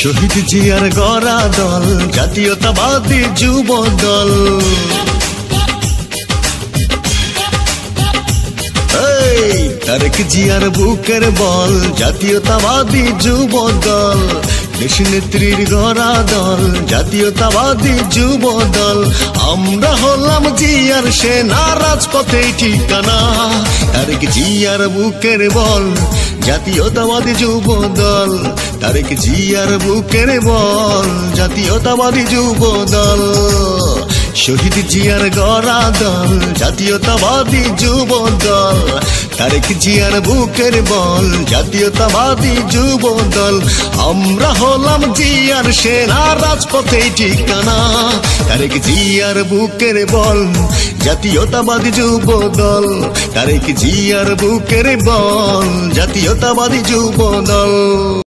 শহীদ জিয়ার গড়া দল জাতীয়তাবাদী যুব দল। তারেক জিয়ার বুকের বল জাতীয়তাবাদী যুব দল। দেশ নেত্রীর গড়া দল জাতীয়তাবাদী যুব দল। আমরা হলাম জিয়ার সেনা, রাজপথে ঠিকানা। তারেক জিয়ার বুকের বল জাতীয়তাবাদী যুব দল। তারেক জিয়ার বুকের বল জাতীয়তাবাদী যুব দল। শহীদ জিয়ার গড়া দল জাতীয়তাবাদী যুব দল। তারেক জিয়ার বুকের বল জাতীয়তাবাদী যুব দল। আমরা হলাম জিয়ার সেনা, রাজপথে ঠিকানা। তারেক জিয়ার বুকের বল জাতীয়তাবাদী যুব দল। তারেক জিয়ার বুকের বল জাতীয়তাবাদী যুব দল।